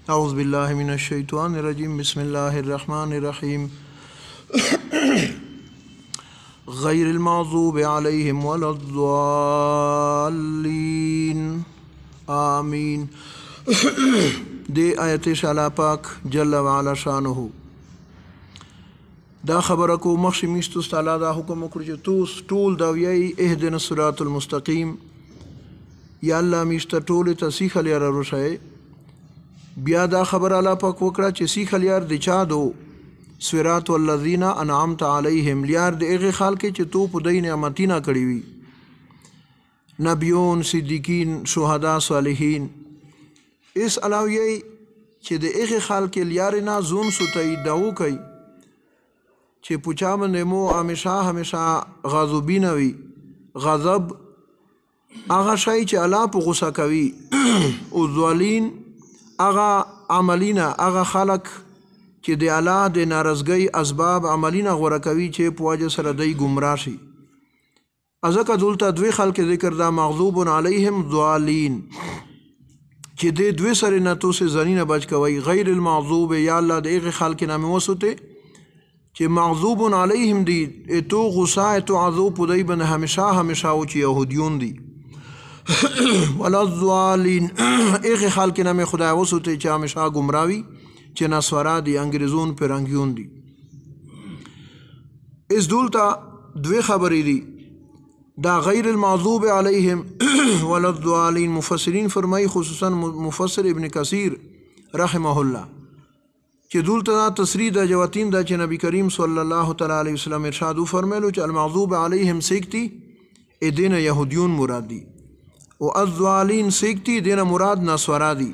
أعوذ بالله من الشيطان الرجيم بسم الله الرحمن الرحيم غير المغضوب عليهم ولا الضالين آمين. دې آیت شالا پاک جل وعلا شانه دا خبره کو مخشې میشتو تعالی دا حکم وکړو چې توس ټول دا ویایي اهدنا الصراط المستقیم، یا الله میشته ټولې ته سیخ لیاره روښایي. بیا دا خبر الله پاک وکړه چې سیخ لیار د چا دو صراط الذین انعمت علیهم، لیار د هغې خلک چې تو په دوی نعمتونه کړي وي، نبیون، صدیقین، شهدا، صالحین. اس علاوه یې چې د هغې خلک لیارې نه زون سوتی دا وکړي چې په چا باندې مو همیشه غضبینه وي. غضب هغه شی چې الله په غوسه کوي. او ذوالین هغه عملینه، هغه خلق چې د الله د ناراضګۍ اسباب عملینه غوره کوي چې په وجه سره دی ګمراه شي. ځکه دلته دوی خلک ذکر دا مغضوب علیهم ضالین چې د دوی سره نه تو سه ځانینه بچ کوي. غیر المغضوب یا الله د هغې خلک نه مې وسوته چې مغضوب علیهم دی تو غصه تو عذاب په دوی باندې همیشه او چې یهودیون دي. ولا الضالین هغې خلک نه مې خدای وسوته چې همیشه ګمراوي، چې نسوارا دي، انګریزون، فرنګیون دي. اس دلته دوی خبرې دي، دا غیر المغضوب علیهم ولا الضالین. مفسرین فرمایي، خصوصا مفسر ابن کثیر رحمه الله، چې دلته دا تصریح د جواتین دا چې نبی کریم صلی الله تعالی علیه وسلم ارشاد فرمایلو چې المغضوب علیهم سیکتی دینه یهودیون مراد دي، او الضالین سیکتی دینه مراد نسوارا دي.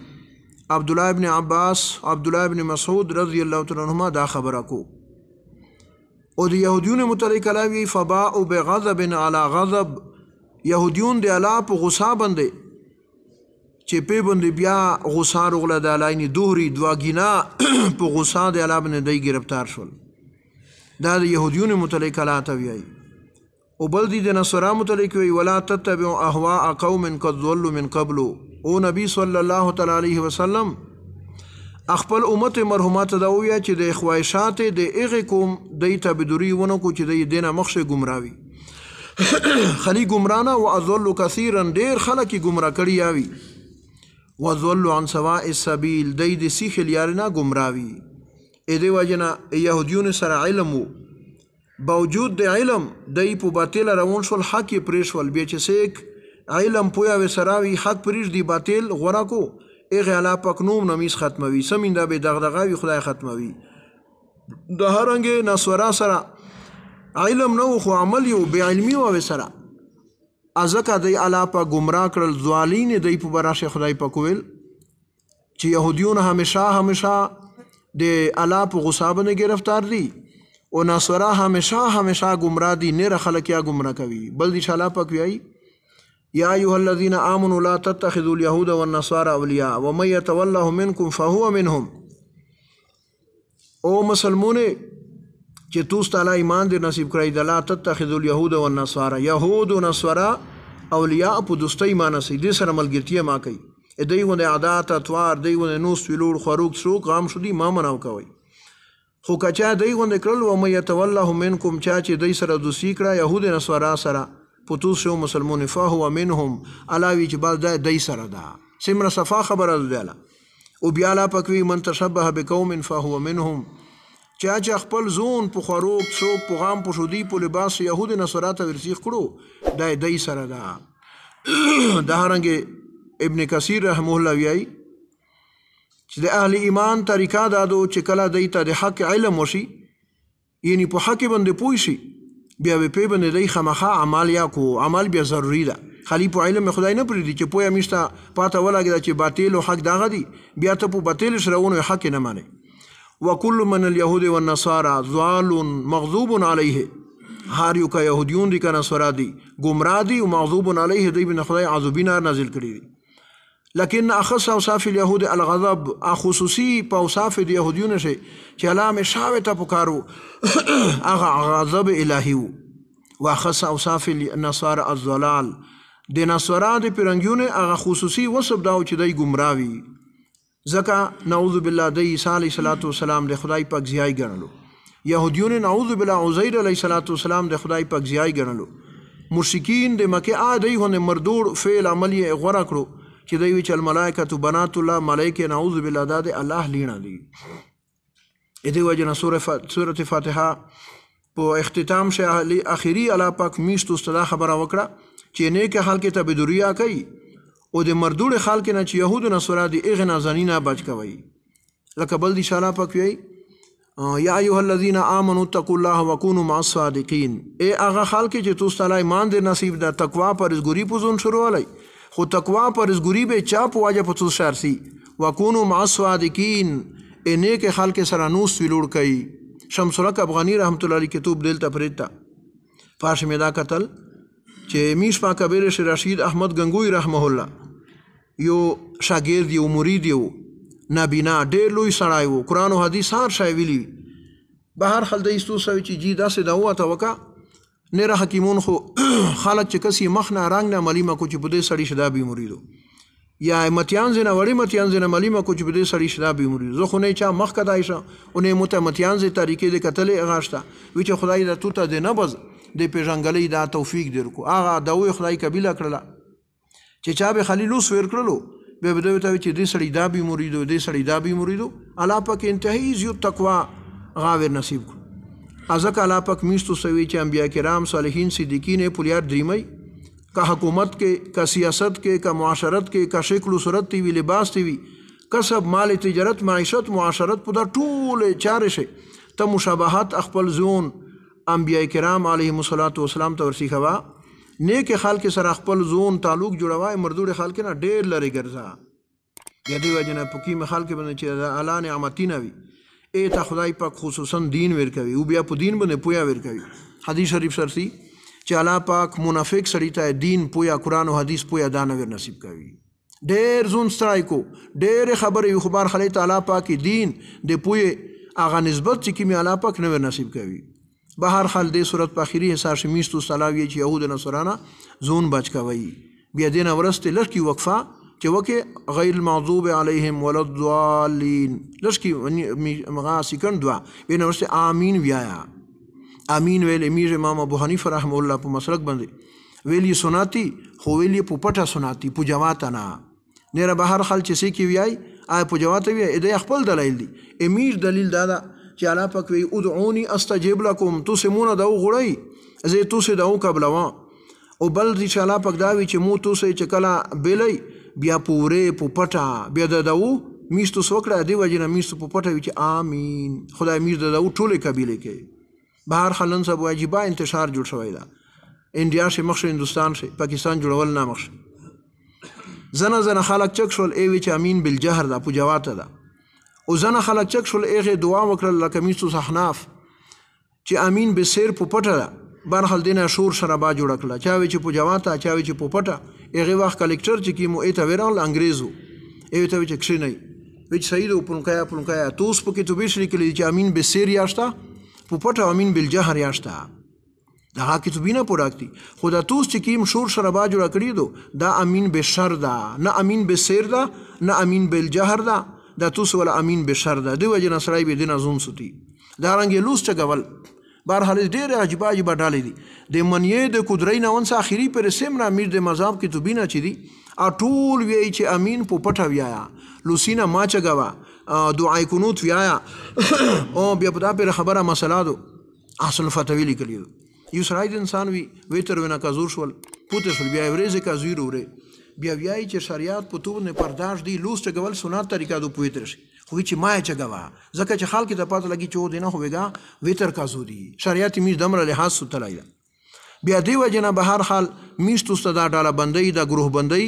عبدالله ابن عباس، عبدالله ابن مسعود رضی الله تعالی عنهما دا خبره کو. او د یهودیون متعلق علاوی فباء بغضب علی غضب، یهودیون د الله په غصه باندې چې په باندې بیا غصه رغله د علاینی دوهری دواګینا په غصه د الله باندې دی گرفتار شول. دا د یهودیون متعلق علاته ویایي. او بل دی د نصارا متعلق وی ولا تتبعوا اهواء قوم قد ضلوا من قبل. او نبی صلی الله تعالی علیه وسلم خپل امت مرحومه ته دا وویه چې د خواهشات د هغې قوم دی ته بدوري ونه کو چې دی دینه مخشې ګمراوي. خلی ګمرانه و اضل کثیرا، ډېر خلک یې ګمراه کړي یاوي. وضل عن سواء السبیل، دی د سیخ لیارې نه ګمراوي. دې وجې نه یهودیون سره علم و، باوجود د علم دی په باطل روان شول، حق یې پرېښول. بیا چې سیک علم پویا و سراوی حق پریش دی باطل غورا کو، اغه الله پاک نوم نمیز ختموي، سمینده به دغدغه خدای ختموي. د هرنګ نسورا سره علم نو خو عمل یو به علمي او سره ازکه دی الله پاک گمراه کړل. ذوالین دی په براشه خدای پاک ویل چې يهوديون همیشه د الله په غصه باندې گرفتار دي، او نسورا همیشه گمراه دي، نه خلک یا گمراه کوي. بل دی الله پاک ویایي یا ایها الذین آمنوا لا تتخذوا اليهود والنصارى اولیاء ومن يتولهم منكم فهو منهم. او مسلمونه چې توس تعالی ایمان دې نصیب کړی د لا تتخذوا اليهود والنصارى، یهود و نصارا اولیاء په دوستۍ معنی سي، دې سره ملګرتیا ما کوي. دوی غوندې عادات اطوار، دوی غوندې نوس ویلوړ خوروک څوک غام شو دي ما مناو کوي. خو که چا دوی غوندې کړل ومن يتولهم منكم، چا چې دوی سره دوستي کړه یهود نصارا سره پتوس شو مسلمون فهو منهم، علاوی چې بعد دی سره ده سمره صفا خبره ده. او بیا لا پکوي من تشبه بقوم فهو منهم، چا چې خپل زون په خوروک څوک په غام په شودي په لباس یهود نصارا ته ورسیخ کړو دی سره ده. د هرنګ ابن کثیر رحمه الله ویایي چې د اهل ایمان طریقه دا دو چې کله دی ته د حق علم وشي، یعنی په حق باندې پوه شي، بیا به په باندې دی خامخا عمل یا کو عمل بیا ضروری ده. خلی په علم خدای نه پریږدي چې پوهه میشته پاته ولګېده چې باطل او حق دغه دي، بیا ته په باطل سره ونه حق نه مانې. وکل من اليهود والنصارى ضال مغضوب علیه، هر یو که یهودیون دي که نصارا دي ګمراه دي او مغضوب علیه، دی باندې خدای عذابي نار نازل کړي دي. لكن اخص اوصاف اليهود الغضب، خصوصي په اوصاف د یهودیونو شي چې الله مشاوه ته پکارو هغه غضب الهي و. واخص اوصاف النصارى الضلال، د نصارا د پیرنګیونه هغه خصوصي وصف دا چې دی ګمراوي. ځکه نعوذ بالله د عیسی علیه صلات وسلام د خدای پاک ضیای ګڼلو یهودیون نعوذ بالله عزیر علیه صلات وسلام د خدای پاک ضیای ګڼلو مشرکین د مکه دی هونه مردود فعل عمل یې غوړه کړو چې دوی وی چې الملائکه بنات الله ملائکه نعوذ بالله د الله لینا دي دې وجه سورۃ فاتحه په اختتام شه اخیری الله پاک میشتو استدا خبره وکړه چې نیک حال کې تبدوریا کوي او د مردود حال کې نه چې يهود نصارا دي اغه نازنینا بچ کوي لکه بل دي شاله پاک وی یا ایها الذین آمنوا اتقوا الله وکونوا مع الصادقین ای هغه حال کې چې تاسو تعالی ایمان دې نصیب د تقوا پرزګری پوزون شروع ولای خو تقوا پرزګری به چا په واجب تاسو شارسي وکونوا مع الصادقین ای نیک حال کې سره نوس ویلوړ کوي شمس الحق افغانی رحمت الله علیه کتاب دلته پریتا پاش میدا قتل چې میش پا کبیر رشید احمد گنگوی رحمه الله یو شاګرد یو مرید یو نابینا ډېر لوی سړی و قرآن او حدیث هر شی ویلي به هر حال د ایستو سوي چې جی داسې دا وته وکړه نېره حکیمون خو خلک چې کسې مخ نه رنګ نه ملیمه کو چې په دې سړي شدا بي مریدو یا متیان زنه وړي متیان زنه ملیمه کو چې په دې سړي شدا بي مریدو زه خو نه چا مخ کدای شه او نه متیان زې طریقې د قتلې غاشته وی چې خدای د توته د نبز د پیژنګلې دا توفیق درکو هغه د وی خدای قبیله کړله چې چا به خلیل اوس ور کړلو به بدوي ته چې دې سړی دا بي مریدو دې سړی دا بي مریدو الله پاک انتهایی زیات تقوا غاور نصیب کو ازک الله پاک میشتو سوي چې انبیا کرام صالحین صدیقین پولیار دریمي کا حکومت کې کا سیاست کې کا معاشرت کې کا شکل و صورت تی وی لباس تی وی کسب مال تجارت معیشت معاشرت په دا ټول چارې شي ته مشابهت خپل زون انبیا کرام علیهم الصلاۃ والسلام ته ورسی خوا نیک خلق سره خپل زون تعلق جوړوای مردود خلق نه ډېر لري ګرځا یا دی وجنه پکې مخالک باندې چې الله نعمتونه وي ای ته خدای پاک خصوصا دین ور کوي او بیا په دین باندې پویا ور کوي حدیث شریف سرسي چې الله پاک منافق سړی ته دین پویا قرآن او حدیث پویا دانه ور نصیب کوي ډېر زون سترایکو ډېر خبرې خبر خلی تعالی پاک دین د پوی هغه نسبت چې کی می الله پاک نه ور نصیب کوي به هر حال دې صورت په اخیری حصہ شمیستو صلاوی چې یهود نصرانا زون بچ کوي بیا دین ورسته لړکی وقفه چې وکه غیر المغضوب علیهم ولا الضالین لړکی مغا سکند دعا بین ورسته امین ویایا امین ویل امیر امام ابو حنیفه رحم الله په مسلک باندې ویلی سناتی خو ویلی په پټه سناتی په جماعت نه نره به هر حال چې کی ویای آی په جماعت وی دې خپل دلیل دی امیر دلیل دا چې الله پاک وی ادعونی استجب لكم تسمون دو غړی زه تاسو دو قبلوا او بل چې الله پاک دا وی چې مو تاسو چې کلا بیلی بیا پوره په پټه بیا دو میشتو سوکړه دی وجنه میشتو په پټه وی چې امین خدای میر دو ټوله قبیله کې بهر خلن سب واجبہ انتشار جوړ شوی دا انډیا شي مخ هندستان شي پاکستان جوړول نه مخ زنه خلک چک شول ای وی چې امین بالجهر دا په جواته ده او زنه خلک چک شول ایغه دعا وکړل لکه میستو صحناف چې امین به سیر په پټه برحال دینه شور شرابا جوړ کړل چا وی چې په جواته چا وی چې په پټه ایغه وخت کلیکټر چې کیمو ایته ورال انګریزو ایته وی چې کښینای وی چې سید پونکایا توس په کې تو به شری کلی چې امین به سیر یاشتا په پټه امین بالجهر یاشتا دا کې تو بینه پوراکتی خدا توس چې کیم شور شرابا جوړ کړی دو دا امین به شر دا نه امین به سیر دا نه امین بالجهر دا دا توس ولا امین به شر دا دی وجه نصرای به دین زوم ستی دا رنګ لوس چګول بهر حال ډېر عجیب ډالې دي د منیې د قدرت نه ونس اخیری پر سیمرا میر د مذهب کې تو بینه چي دي اټول وی چې امین په پټه ویایا لوسینا ما چګوا دعای قنوت ویایا او بیا په دا پر خبره مسله دو اصل فتوی لیکلی یو سړی انسان وی تر ونه کزور شول پوتې شول بیا ورېزه کا زیرو وره بیا ویای چې شریعت په تو نه پرداش دی لوس چګول سنت طریقه دو پویتر شي خو چې ما چګوا ځکه چې خلک ته پاتې لګي چې و دینه هوګا ویتر کا زودي شریعت می دمر له حاس ستلای بیا دی وجنه به هر حال میشتو صدا ډاله بندي دا گروه بندي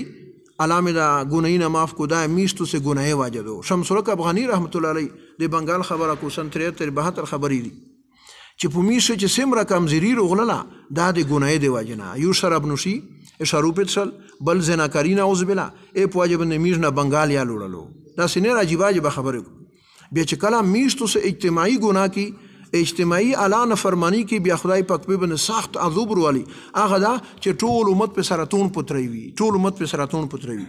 علامه دا ګناینه معاف کو دا میشتو سے گناه واجدو شمس الحق افغانی رحمت الله علیه د بنگال خبره کو سن 73 72 خبرې دي چې په میشه چې سم رقم زیری رغللا دا د ګناه دی واجنه یو شراب نوشي شروپت سل بل زناکاری نعوذ بالله ای په واجب نه میژ نه بنگال یا لوړلو دا سینه راجیباجه خبره بیا چې کلام میشتو سے اجتماعي ګناه کی اجتماعي اعلان فرمانی کی بیا خدای پاک په بن سخت عذاب ورولي هغه دا چې ټول امت په سرطان پتروي ټول امت په سرطان پتروي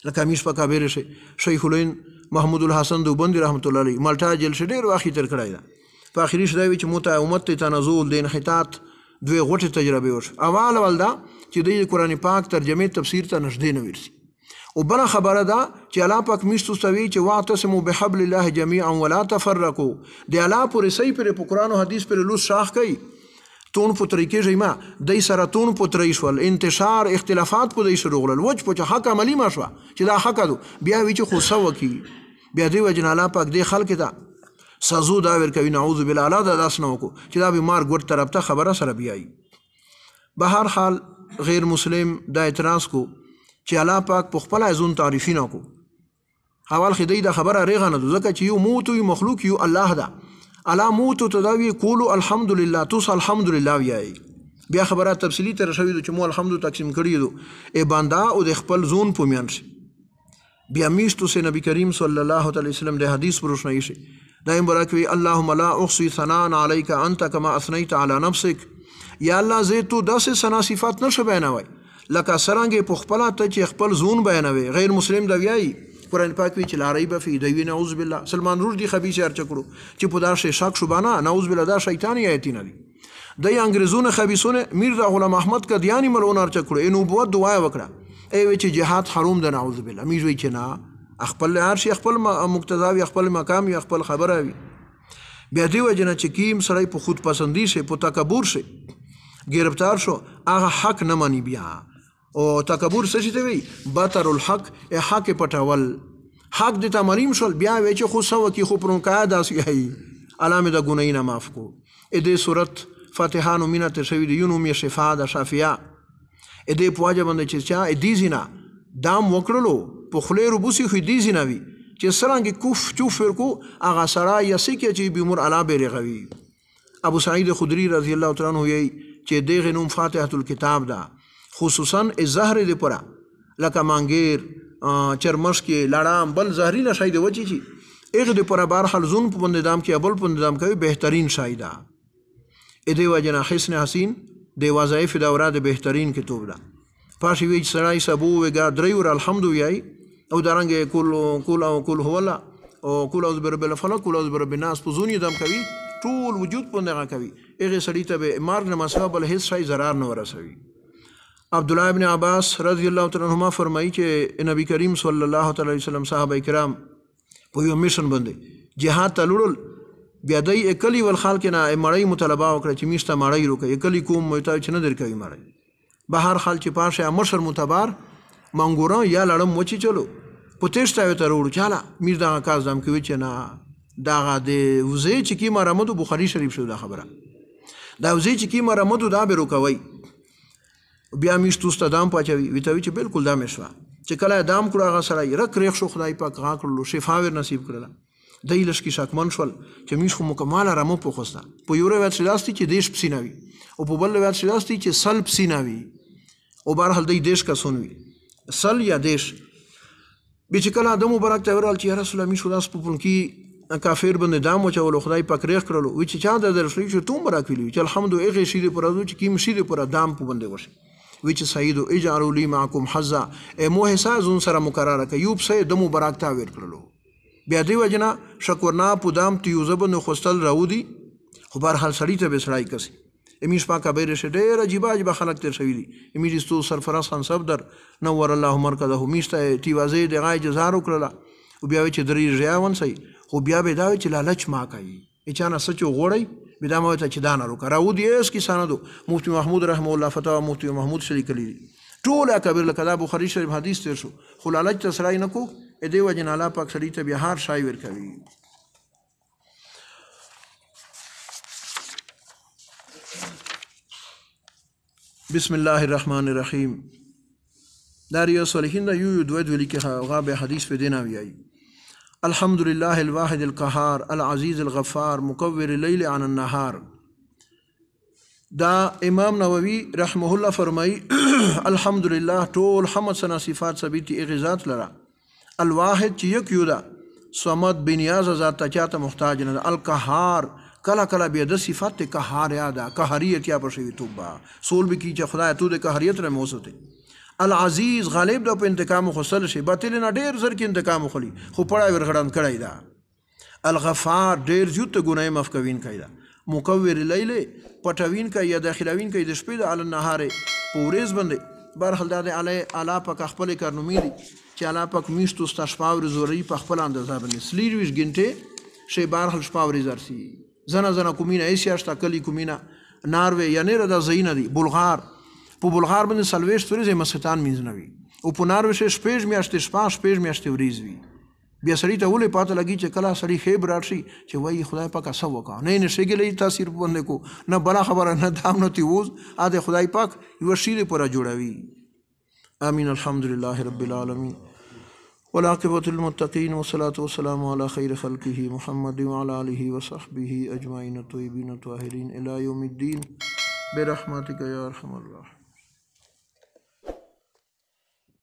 لکه میش په کابیر شي شیخ الین محمود الحسن دیوبندي رحمت الله علیه مالټا جیل شه ډېر واخی تر کړی ده په اخري شدا وی چې موته امت ته تنزل د انحطاط دوی غټه تجربه وش اول ولدا چې د قرآن پاک ترجمه تفسیر ته نږدې نه ورسي او بل خبره ده چې الله پاک میشتو سوي چې واعتصموا بحبل الله جميعا ولا تفرقوا د الله پورې صحیح پر قرآن او حدیث پر لوس شاخ کوي تون په طریقې ژما دای سره تون په طریقې شول انتشار اختلافات په دې شروع غلل وجه په حق عملی ما شو چې دا حق دو بیا وی چې خو سو کی بیا دی وجه الله پاک دې خلق ته سازو دا ور کوي نعوذ بالله الله دا داس نو کو چې دا بیمار ګور طرف ته خبره سره بیاي به هر حال غیر مسلم دا اعتراض کو چې الله پاک په خپل ځون تعریفین کو حوال خدای دا خبره ریغه نه ځکه چې یو موت یو مخلوق یو الله دا الا موت تداوی قولوا الحمدلله توس الحمدلله ویای بیا خبره تفصیلی تر شوی چې مو الحمد تقسیم کړی دو ای بندا او د خپل زون پومیان شي بیا میشتو سه نبی کریم صلی الله علیه وسلم د حدیث پروشنای شي دایم برکوي اللهم لا احصي ثناء عليك انت كما اثنيت على نفسك یا الله زه تو داسې ثنا صفات نشه بیانوي لکه سرانګې په خپل ته چې خپل زون بیانوي غیر مسلم دا ویای قرآن پاک وی چې لا ریب فی دوی نعوذ بالله سلمان رشدی خبیث ارچ کړو چې په دا شی شک شوبانه نعوذ بالله دا شیطانی آیتونه دي د انګریزونو خبیثونه میرزا غلام احمد قادیانی ملون ارچ کړو انو بو دعا وکړه ای وی چې جهاد حرام ده نعوذ بالله میږي وی چې نه خپل هر شي خپل مقتضا وي خپل مقام وي خپل خبره وي بیا دی وجنه چې کیم سړی په خود پسندی شي په تکبر شي گرفتار شو هغه حق نه مانی بیا او تکبر څه شي وي بطر الحق حق پټول حق د تمریم شول بیا وی چې خو سو کی خو پرون کا داس یی علامه د ګنای نه معاف کو ا دې صورت فاتحه نو مینه ته شوی دی یونو می شفاء د شافیا ا دې پواجه باندې چې چا ا دې زینا دام وکړلو په خلیرو بوسی خو دې زینا وی چې سرانګ کوف چوف ورکو اغه سرا یسی کې چې بیمور علا بیرغوی ابو سعید خدری رضی الله تعالی عنہ یی چې دغه نوم فاتحه الكتاب دا خصوصا الزهر دی پرا لکه مانګیر چرمش کې لاړام بل زهري نشای دی وچی چی اغه دی پرا بار حل زون په بندام کې ابل په بندام کوي بهترین شایدا ا دی وجنا حسن حسین دی وظایف د اوراد بهترین کتاب دا پاشي وی سړای سبو وګا دریور الحمد وی او دارنګ کول هو الله او کول اوذ برب الفلق کول اوذ برب الناس په زونی دم کوي ټول وجود په دغه کوي اغه سړی ته مارګ نه مسبب له هیڅ شای zarar نه ورسوي عبدالله ابن عباس رضی الله تعالی عنہما فرمایي چې نبی کریم صلی الله تعالی وسلم صحابه کرام په یو میشن باندې جهاد ته لړل بیا دای اکلی ول خلک نه مړی مطالبه وکړه چې میشته مړی روکه اکلی کوم مته چې نه درکوي مړی به هر حال چې پاشه مشر متبار منګورا یا لړم وچی چلو پتهشته ته وروړو چاله میر دا کاز دم کوي چې نه دا د وزې چې کی مرامد بخاری شریف شو دا خبره دا وزې چې کی مرامد دا به روکوي بیا میشتو ستدام پاچوي ویتوي چې بالکل دا مشوا چې کله دام کړه هغه سره رک ریخ شو خدای پاک هغه کړلو شفا ور نصیب کړل دایلش کی شکمن شول چې میش خو مکمل رمو په خوستا په یو روایت شداستی چې دیش پسیناوي او په بل روایت شداستی چې سل پسیناوي او بهر حال دیش کا سنوي سل یا دیش به چې کله د مبارک ته ورال چې رسول الله میش خداس په پون کې کافر باندې دام او چول خدای پاک ریخ کړلو وی چې چا د درشلی چې توم برک ویلی چې الحمدلله شی دې پر ازو چې کیم شی دې پر دام په باندې وشه وی چې سید اجعلوا لي معكم حظا مو حساس سره مقرره ک یوب سه د مبارک تا ور کړلو بیا دی وجنا شکرنا پودام تیوزب نو خستل راودي خو بهر حال سړی ته بسړای کسي امیش پاک به رشه ډیر عجیب عجیب خلق تر شوی دي امیجستو سرفراز خان صفدر نور الله مرکزه میشته تیوازه د غای جزار وکړه او بیا چې درې ریاون سي خو بیا به دا چې لالچ ما کوي اچانه سچو غوړی بدا مو ته چې دانه روکا راو دی اس کی سندو مفتی محمود رحم الله فتاوا مفتی محمود شریک کلی ټول کبیر لکدا بخاری شریف حدیث تیر شو خلالج تسرای نکو ا دی وجن الله پاک شریف ته بهار شای ور کوي بسم الله الرحمن الرحیم داریو صالحین دا یو دوه ویل کې غاب حدیث په دینه ویای الحمد لله الواحد القهار العزيز الغفار مكور الليل عن النهار دا امام نووي رحمه الله فرمای الحمد لله ټول حمد سنا صفات ثابت اغزات لرا الواحد چې یک یو دا صمد بنیاز ذات چاته محتاج نه القهار کلا کلا به د صفات قهار یاده قهریت یا پښوی توبه سول به کی چې خدای ته د قهریت ر موسته العزیز غالب د په انتقام خصل شي باطل نه ډیر زر کې انتقام خلی خو پړای ورغړم کړای دا الغفار ډیر جوت ګناه معاف کوین کایدا مکور لیل پټوین کای یا داخلوین کای د شپې د عل النهار پورز باندې برخل د اعلی پاک خپل کارنومی دي چې اعلی پاک میشتو استشفاور زوري په خپل اندازه باندې سلیر ویش ګنټه شی برخل شپاور زرسي زنا کومینه ایشاشتا کلی کومینه ناروی یا نه د زینه دی بلغار په بلغار باندې سلويش تورې مسختان مینځنوي او په ناروی شپږ میاشتې شپږ میاشتې وریز وی بیا سړی ته ولې پاته لګي چې کله سړی خیب راشي چې وایي خدای پاک څه وکړه نه شګلې تاثیر باندې کو نه بلا خبره نه دام نه تیوز اده خدای پاک یو شی لپاره جوړوي امين الحمد لله رب العالمين والعاقبة للمتقين والصلاة والسلام على خير خلقه محمد وعلى آله وصحبه أجمعين الطيبين الطاهرين إلى يوم الدين برحمتك يا أرحم الراحمين.